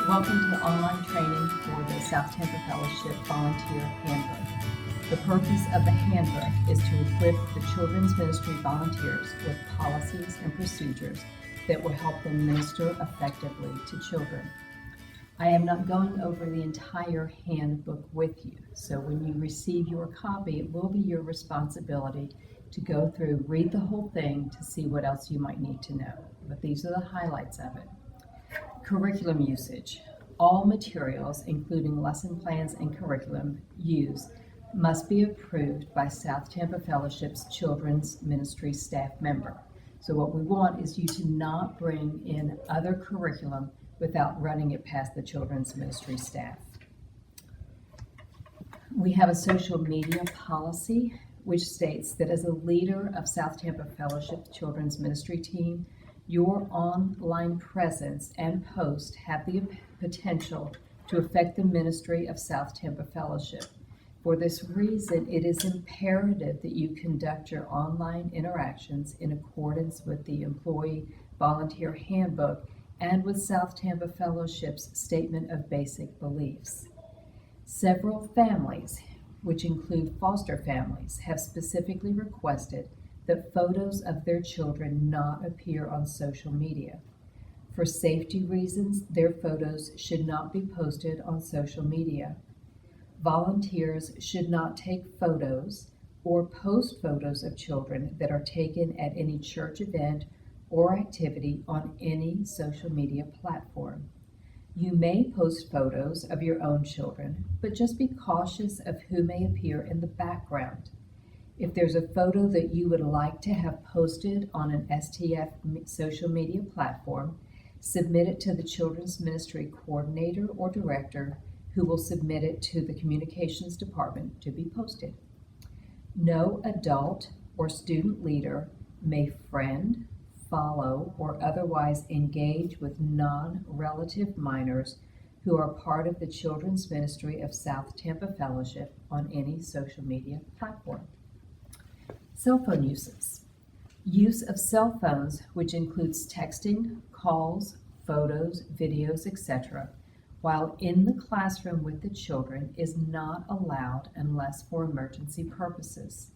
Welcome to the online training for the South Tampa Fellowship Volunteer Handbook. The purpose of the handbook is to equip the children's ministry volunteers with policies and procedures that will help them minister effectively to children. I am not going over the entire handbook with you, so when you receive your copy, it will be your responsibility to go through, read the whole thing to see what else you might need to know. But these are the highlights of it. Curriculum usage. All materials, including lesson plans and curriculum used, must be approved by South Tampa Fellowship's Children's Ministry staff member. So what we want is you to not bring in other curriculum without running it past the Children's Ministry staff. We have a social media policy which states that as a leader of South Tampa Fellowship Children's Ministry team, your online presence and post have the potential to affect the ministry of South Tampa Fellowship. For this reason, it is imperative that you conduct your online interactions in accordance with the Employee Volunteer Handbook and with South Tampa Fellowship's Statement of Basic Beliefs. Several families, which include foster families, have specifically requested that photos of their children not appear on social media. For safety reasons, their photos should not be posted on social media. Volunteers should not take photos or post photos of children that are taken at any church event or activity on any social media platform. You may post photos of your own children, but just be cautious of who may appear in the background. If there's a photo that you would like to have posted on an STF social media platform, submit it to the Children's Ministry Coordinator or Director, who will submit it to the Communications Department to be posted. No adult or student leader may friend, follow, or otherwise engage with non-relative minors who are part of the Children's Ministry of South Tampa Fellowship on any social media platform. Cell phone uses. Use of cell phones, which includes texting, calls, photos, videos, etc., while in the classroom with the children is not allowed unless for emergency purposes.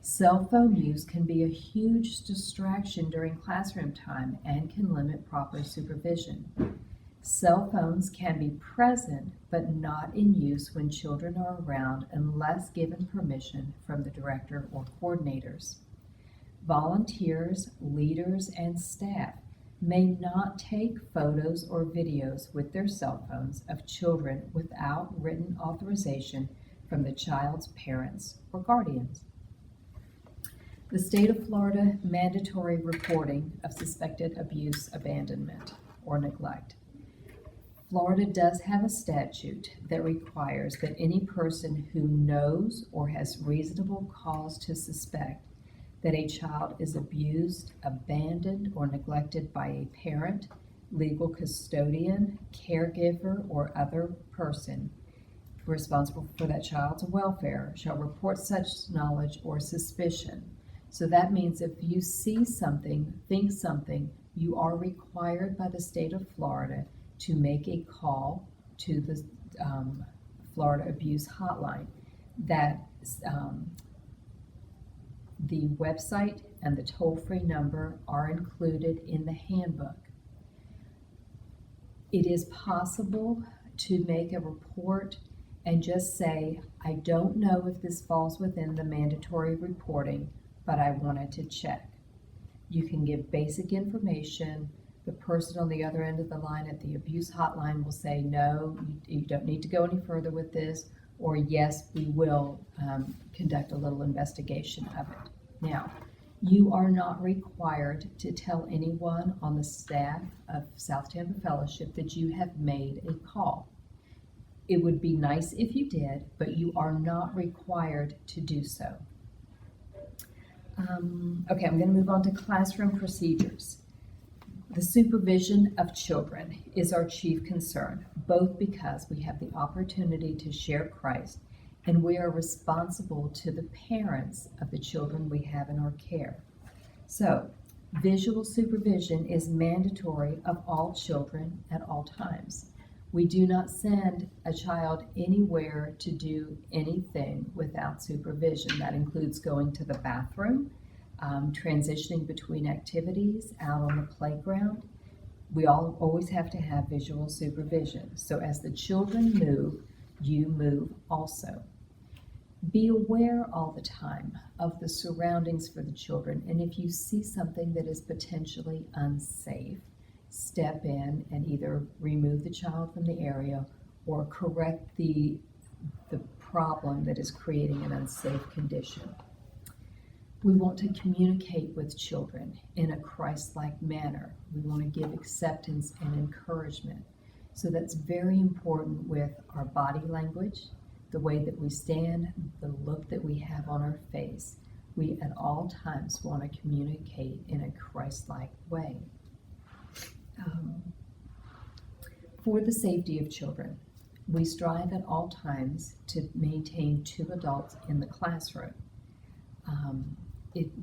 Cell phone use can be a huge distraction during classroom time and can limit proper supervision. Cell phones can be present but not in use when children are around unless given permission from the director or coordinators. Volunteers, leaders, and staff may not take photos or videos with their cell phones of children without written authorization from the child's parents or guardians. The state of Florida mandatory reporting of suspected abuse, abandonment, or neglect. Florida does have a statute that requires that any person who knows or has reasonable cause to suspect that a child is abused, abandoned, or neglected by a parent, legal custodian, caregiver, or other person responsible for that child's welfare shall report such knowledge or suspicion. So that means if you see something, think something, you are required by the state of Florida to make a call to the Florida Abuse Hotline. That the website and the toll-free number are included in the handbook. It is possible to make a report and just say, I don't know if this falls within the mandatory reporting, but I wanted to check. You can give basic information. The person on the other end of the line at the abuse hotline will say, no, you don't need to go any further with this, or yes, we will conduct a little investigation of it. Now, you are not required to tell anyone on the staff of South Tampa Fellowship that you have made a call. It would be nice if you did, but you are not required to do so. Okay, I'm going to move on to classroom procedures. The supervision of children is our chief concern, both because we have the opportunity to share Christ and we are responsible to the parents of the children we have in our care. So, visual supervision is mandatory of all children at all times. We do not send a child anywhere to do anything without supervision. That includes going to the bathroom, transitioning between activities, out on the playground. We always have to have visual supervision. So as the children move, you move also. Be aware all the time of the surroundings for the children, and if you see something that is potentially unsafe, step in and either remove the child from the area or correct the problem that is creating an unsafe condition. We want to communicate with children in a Christ-like manner. We want to give acceptance and encouragement. So that's very important with our body language, the way that we stand, the look that we have on our face. We at all times want to communicate in a Christ-like way. For the safety of children, we strive at all times to maintain 2 adults in the classroom.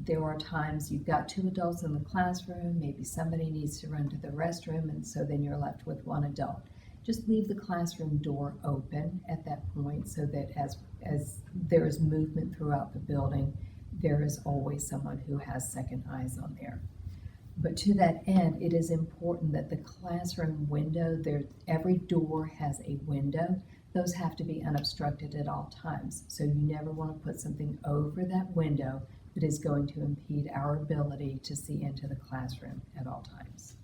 There are times you've got 2 adults in the classroom, maybe somebody needs to run to the restroom, and so then you're left with 1 adult. Just leave the classroom door open at that point so that as there is movement throughout the building, there is always someone who has second eyes on there. But to that end, it is important that the classroom window, every door has a window. Those have to be unobstructed at all times. So you never want to put something over that window that is going to impede our ability to see into the classroom at all times.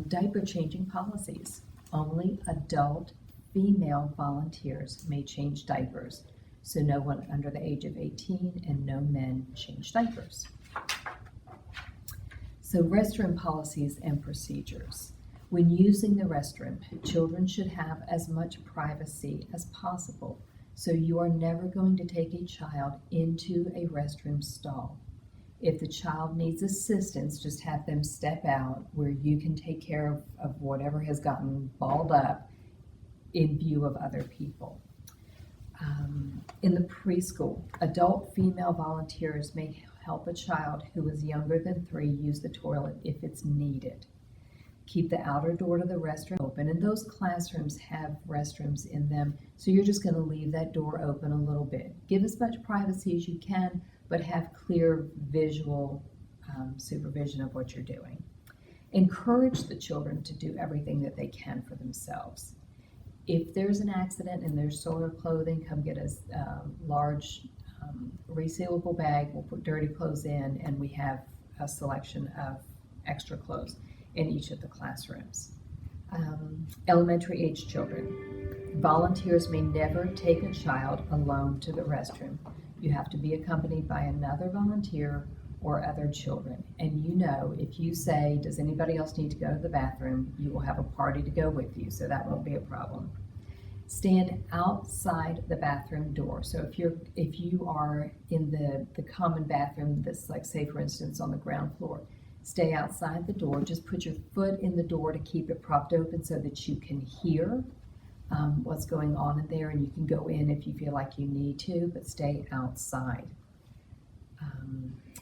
Diaper changing policies. Only adult female volunteers may change diapers. So no one under the age of 18 and no men change diapers. So restroom policies and procedures. When using the restroom, children should have as much privacy as possible. So you are never going to take a child into a restroom stall. If the child needs assistance, just have them step out where you can take care of whatever has gotten balled up in view of other people. In the preschool, adult female volunteers may help a child who is younger than 3 use the toilet if it's needed. Keep the outer door to the restroom open, and those classrooms have restrooms in them, so you're just going to leave that door open a little bit. Give as much privacy as you can, but have clear visual supervision of what you're doing. Encourage the children to do everything that they can for themselves. If there's an accident and there's soiled clothing, come get a large resealable bag. We'll put dirty clothes in, and we have a selection of extra clothes in each of the classrooms. Elementary age children. Volunteers may never take a child alone to the restroom. You have to be accompanied by another volunteer or other children. And you know, if you say, does anybody else need to go to the bathroom, you will have a party to go with you, so that won't be a problem. Stand outside the bathroom door. So if you are in the common bathroom that's, like, say for instance on the ground floor, stay outside the door. Just put your foot in the door to keep it propped open so that you can hear what's going on in there, and you can go in if you feel like you need to, but stay outside.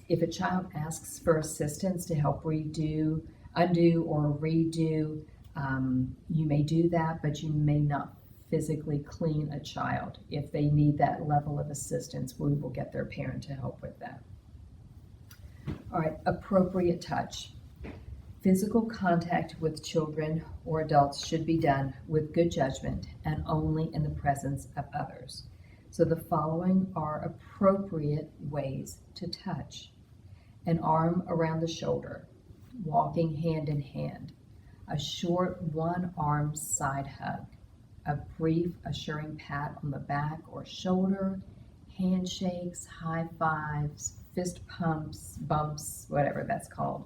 If a child asks for assistance to help undo or redo, you may do that, but you may not physically clean a child. If they need that level of assistance, we will get their parent to help with that. All right, appropriate touch. Physical contact with children or adults should be done with good judgment and only in the presence of others. So the following are appropriate ways to touch. An arm around the shoulder, walking hand in hand, a short one-arm side hug, a brief assuring pat on the back or shoulder, handshakes, high fives, fist pumps, bumps, whatever that's called.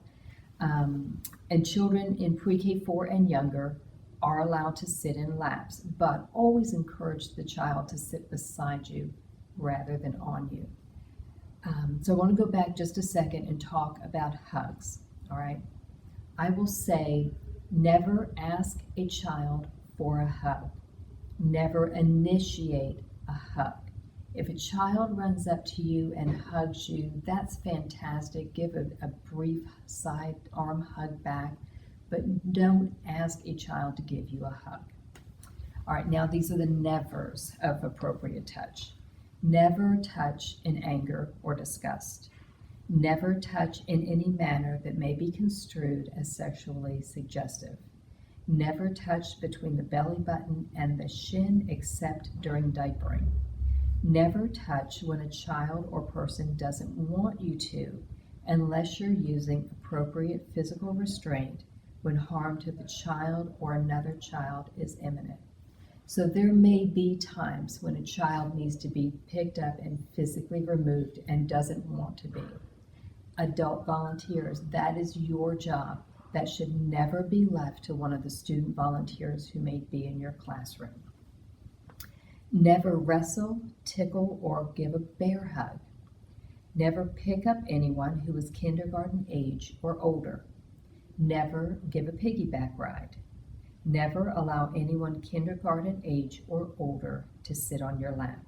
And children in pre-K 4 and younger are allowed to sit in laps, but always encourage the child to sit beside you rather than on you. So I want to go back just a second and talk about hugs, all right? I will say, never ask a child for a hug. Never initiate a hug. If a child runs up to you and hugs you, that's fantastic. Give a brief side arm hug back, but don't ask a child to give you a hug. All right, now these are the nevers of appropriate touch. Never touch in anger or disgust. Never touch in any manner that may be construed as sexually suggestive. Never touch between the belly button and the shin except during diapering. Never touch when a child or person doesn't want you to, unless you're using appropriate physical restraint when harm to the child or another child is imminent. So there may be times when a child needs to be picked up and physically removed and doesn't want to be. Adult volunteers, that is your job. That should never be left to one of the student volunteers who may be in your classroom. Never wrestle, tickle, or give a bear hug. Never pick up anyone who is kindergarten age or older. Never give a piggyback ride. Never allow anyone kindergarten age or older to sit on your lap.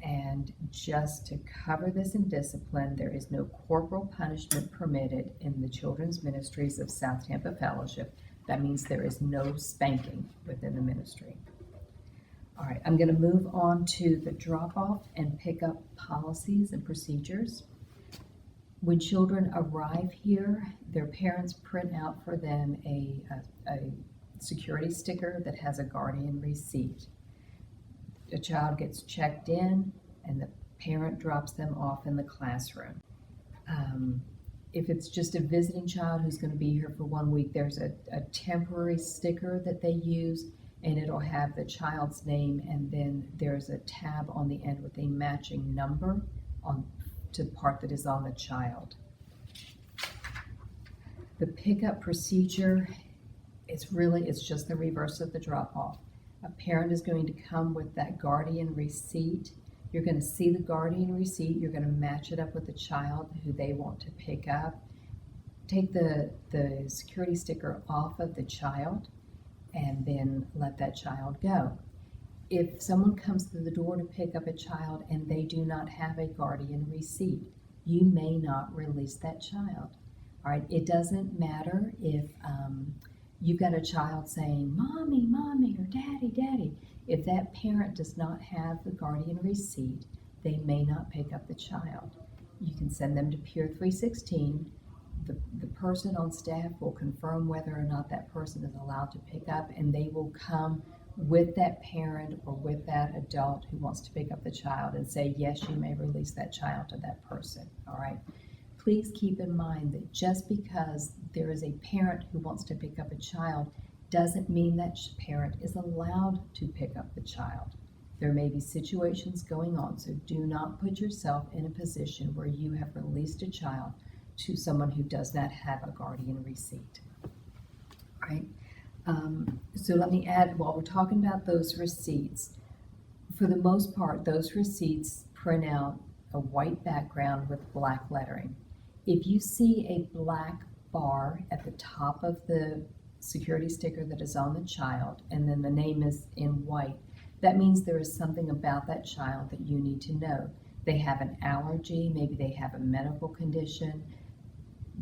And just to cover this in discipline, there is no corporal punishment permitted in the Children's Ministries of South Tampa Fellowship. That means there is no spanking within the ministry. All right, I'm going to move on to the drop-off and pick-up policies and procedures. When children arrive here, their parents print out for them a security sticker that has a guardian receipt. A child gets checked in and the parent drops them off in the classroom. If it's just a visiting child who's going to be here for 1 week, there's a temporary sticker that they use, and it'll have the child's name, and then there's a tab on the end with a matching number to the part that is on the child. The pickup procedure, it's just the reverse of the drop-off. A parent is going to come with that guardian receipt. You're going to see the guardian receipt. You're going to match it up with the child who they want to pick up. Take the security sticker off of the child and then let that child go. If someone comes through the door to pick up a child and they do not have a guardian receipt, you may not release that child. All right, it doesn't matter if you've got a child saying, "Mommy, Mommy," or "Daddy, Daddy." If that parent does not have the guardian receipt, they may not pick up the child. You can send them to Pier 316. The person on staff will confirm whether or not that person is allowed to pick up, and they will come with that parent or with that adult who wants to pick up the child and say, yes, you may release that child to that person. All right. Please keep in mind that just because there is a parent who wants to pick up a child doesn't mean that parent is allowed to pick up the child. There may be situations going on, so do not put yourself in a position where you have released a child to someone who does not have a guardian receipt. All right. So let me add, while we're talking about those receipts, for the most part, those receipts print out a white background with black lettering. If you see a black bar at the top of the security sticker that is on the child, and then the name is in white, that means there is something about that child that you need to know. They have an allergy, maybe they have a medical condition,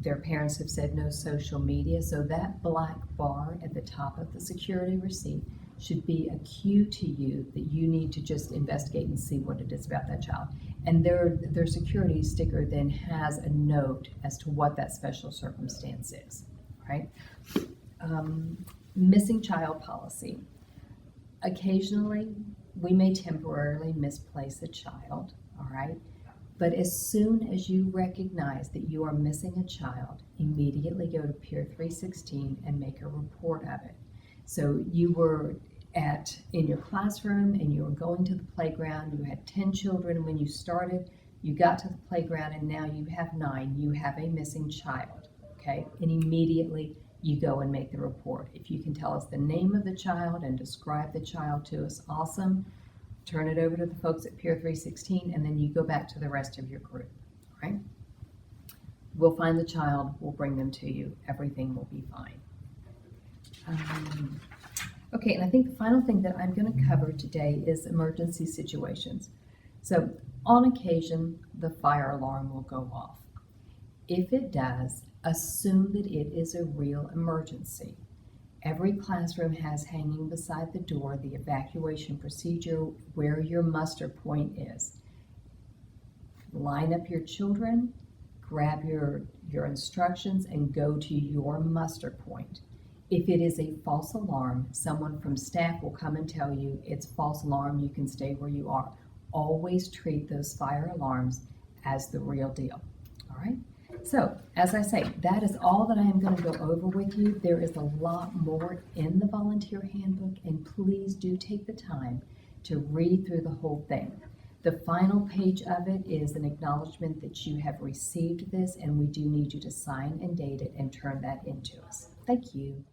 their parents have said no social media, so that black bar at the top of the security receipt should be a cue to you that you need to just investigate and see what it is about that child. And their security sticker then has a note as to what that special circumstance is, right? Missing child policy. Occasionally, we may temporarily misplace a child, all right? But as soon as you recognize that you are missing a child, immediately go to Pier 316 and make a report of it. So you were in your classroom and you were going to the playground, you had 10 children when you started, you got to the playground and now you have 9, you have a missing child, okay? And immediately you go and make the report. If you can tell us the name of the child and describe the child to us, awesome. Turn it over to the folks at Pier 316 and then you go back to the rest of your group, right? We'll find the child, we'll bring them to you, everything will be fine. Okay, and I think the final thing that I'm going to cover today is emergency situations. So on occasion, the fire alarm will go off. If it does, Assume that it is a real emergency. Every classroom has hanging beside the door the evacuation procedure where your muster point is. Line up your children, grab your instructions, and go to your muster point. If it is a false alarm, someone from staff will come and tell you it's false alarm, you can stay where you are. Always treat those fire alarms as the real deal. All right? So, as I say, that is all that I am going to go over with you. There is a lot more in the Volunteer Handbook, and please do take the time to read through the whole thing. The final page of it is an acknowledgement that you have received this, and we do need you to sign and date it and turn that into us. Thank you.